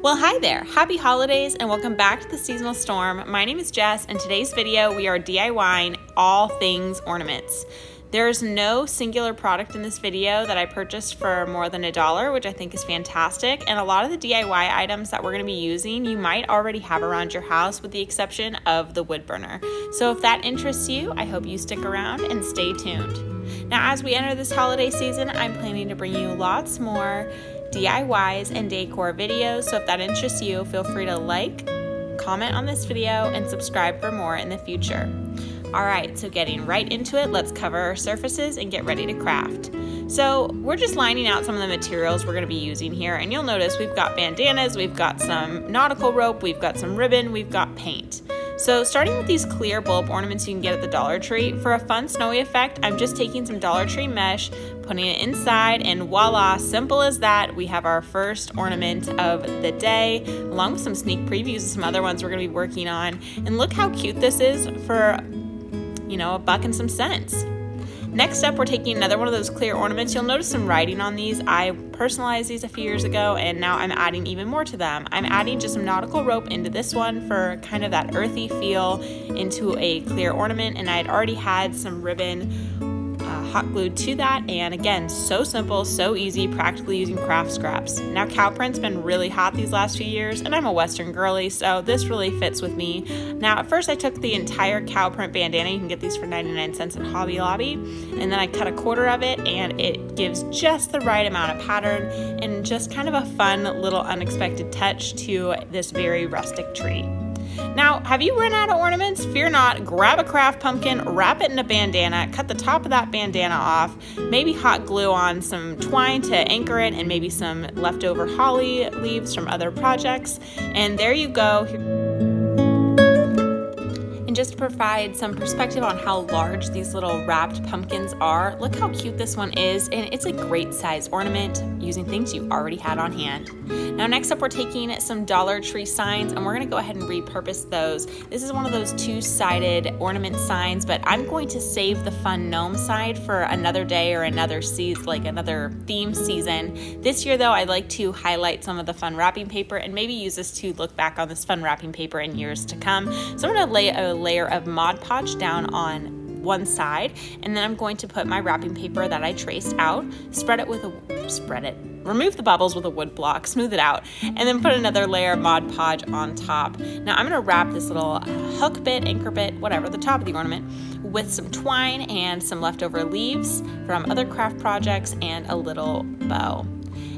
Well, hi there. Happy holidays and welcome back to the Seasonal Storm. My name is Jess, and today's video we are DIYing all things ornaments. There's no singular product in this video that I purchased for more than $1, which I think is fantastic. And a lot of the DIY items that we're going to be using, you might already have around your house with the exception of the wood burner. So if that interests you, I hope you stick around and stay tuned. Now, as we enter this holiday season, I'm planning to bring you lots more DIYs and decor videos. So if that interests you, feel free to like, comment on this video, and subscribe for more in the future. Alright, so getting right into it, let's cover our surfaces and get ready to craft. So we're just lining out some of the materials we're going to be using here, and you'll notice we've got bandanas, we've got some nautical rope, we've got some ribbon, we've got paint. So starting with these clear bulb ornaments you can get at the Dollar Tree, for a fun snowy effect, I'm just taking some Dollar Tree mesh, putting it inside, and voila, simple as that, we have our first ornament of the day, along with some sneak previews of some other ones we're going to be working on. And look how cute this is for $1 and some cents. Next up, we're taking another one of those clear ornaments. You'll notice some writing on these. I personalized these a few years ago, and now I'm adding even more to them. I'm adding just some nautical rope into this one for kind of that earthy feel into a clear ornament, and I had already had some ribbon hot glued to that, and again, so simple, so easy, practically using craft scraps. Now, cow print's been really hot these last few years, and I'm a Western girly, so this really fits with me. Now, at first I took the entire cow print bandana, you can get these for 99 cents at Hobby Lobby, and then I cut a quarter of it, and it gives just the right amount of pattern and just kind of a fun little unexpected touch to this very rustic tree. Now, have you run out of ornaments? Fear not, grab a craft pumpkin, wrap it in a bandana, cut the top of that bandana off, maybe hot glue on some twine to anchor it, and maybe some leftover holly leaves from other projects, and there you go. And just to provide some perspective on how large these little wrapped pumpkins are, look how cute this one is, and it's a great size ornament using things you already had on hand. Now, next up, we're taking some Dollar Tree signs, and we're going to go ahead and repurpose those. This is one of those two-sided ornament signs, but I'm going to save the fun gnome side for another day or another season, like another theme season. This year, though, I'd like to highlight some of the fun wrapping paper and maybe use this to look back on this fun wrapping paper in years to come. So I'm going to lay a layer of Mod Podge down on one side, and then I'm going to put my wrapping paper that I traced out, remove the bubbles with a wood block, smooth it out, and then put another layer of Mod Podge on top. Now I'm going to wrap this little hook bit, anchor bit, whatever, the top of the ornament with some twine and some leftover leaves from other craft projects and a little bow.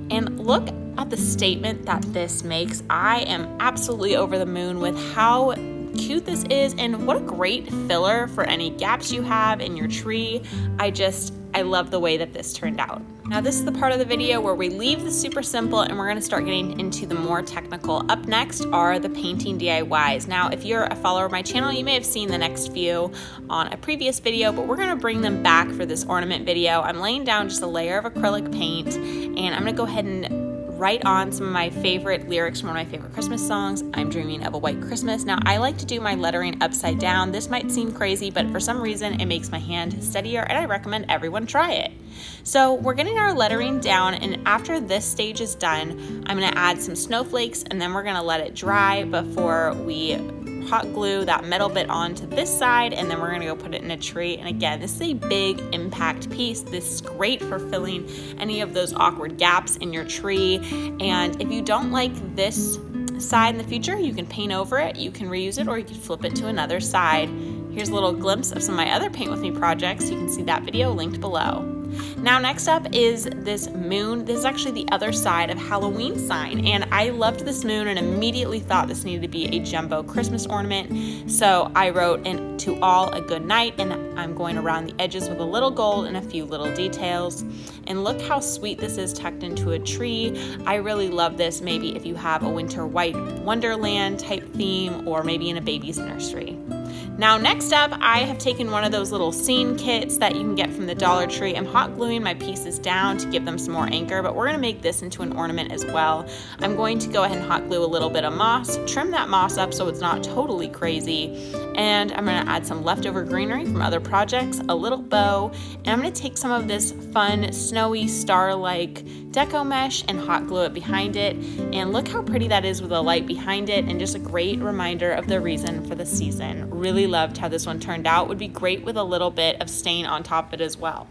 And look at the statement that this makes. I am absolutely over the moon with how cute this is, and what a great filler for any gaps you have in your tree. I love the way that this turned out. Now, this is the part of the video where we leave the super simple and we're going to start getting into the more technical. Up next are the painting DIYs. Now, if you're a follower of my channel, you may have seen the next few on a previous video, but we're going to bring them back for this ornament video. I'm laying down just a layer of acrylic paint, and I'm going to go ahead and write on some of my favorite lyrics from one of my favorite Christmas songs, I'm Dreaming of a White Christmas. Now, I like to do my lettering upside down. This might seem crazy, but for some reason, it makes my hand steadier, and I recommend everyone try it. So we're getting our lettering down, and after this stage is done, I'm going to add some snowflakes, and then we're going to let it dry before we hot glue that metal bit onto this side, and then we're going to go put it in a tree. And again, this is a big impact piece. This is great for filling any of those awkward gaps in your tree. And if you don't like this side in the future, you can paint over it, you can reuse it, or you can flip it to another side. Here's a little glimpse of some of my other Paint With Me projects. You can see that video linked below. Now, next up is this moon. This is actually the other side of Halloween sign, and I loved this moon and immediately thought this needed to be a jumbo Christmas ornament. So I wrote in to all a good night, and I'm going around the edges with a little gold and a few little details. And look how sweet this is tucked into a tree. I really love this maybe if you have a winter white wonderland type theme, or maybe in a baby's nursery. Now next up, I have taken one of those little scene kits that you can get from the Dollar Tree. I'm hot gluing my pieces down to give them some more anchor, but we're gonna make this into an ornament as well. I'm going to go ahead and hot glue a little bit of moss, trim that moss up so it's not totally crazy, and I'm gonna add some leftover greenery from other projects, a little bow, and I'm gonna take some of this fun snowy star-like deco mesh and hot glue it behind it. And look how pretty that is with the light behind it, and just a great reminder of the reason for the season. Really loved how this one turned out. Would be great with a little bit of stain on top of it as well.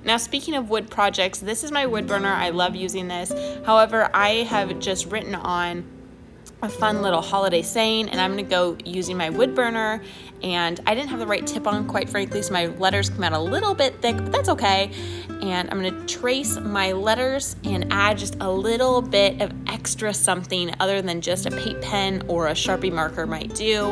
Now, speaking of wood projects, this is my wood burner. I love using this. However, I have just written on a fun little holiday saying, and I'm gonna go using my wood burner, and I didn't have the right tip on, quite frankly, so my letters come out a little bit thick, but that's okay. And I'm gonna trace my letters and add just a little bit of extra something other than just a paint pen or a Sharpie marker might do.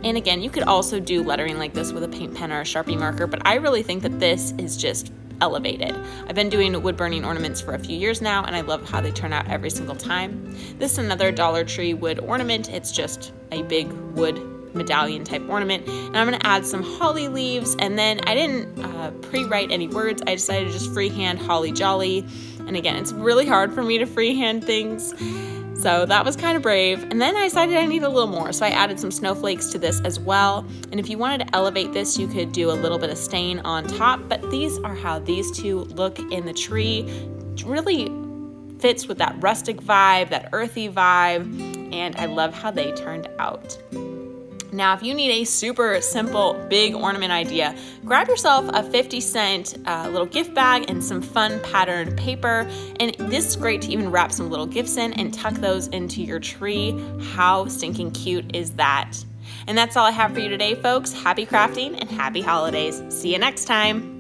And again, you could also do lettering like this with a paint pen or a Sharpie marker, but I really think that this is just elevated. I've been doing wood burning ornaments for a few years now, and I love how they turn out every single time. This is another Dollar Tree wood ornament. It's just a big wood medallion type ornament, and I'm going to add some holly leaves, and then I didn't pre-write any words. I decided to just freehand holly jolly, and again, it's really hard for me to freehand things, so that was kind of brave. And then I decided I need a little more, so I added some snowflakes to this as well. And if you wanted to elevate this, you could do a little bit of stain on top, but these are how these two look in the tree. It really fits with that rustic vibe, that earthy vibe, and I love how they turned out. Now, if you need a super simple, big ornament idea, grab yourself a 50-cent little gift bag and some fun patterned paper. And this is great to even wrap some little gifts in and tuck those into your tree. How stinking cute is that? And that's all I have for you today, folks. Happy crafting and happy holidays. See you next time.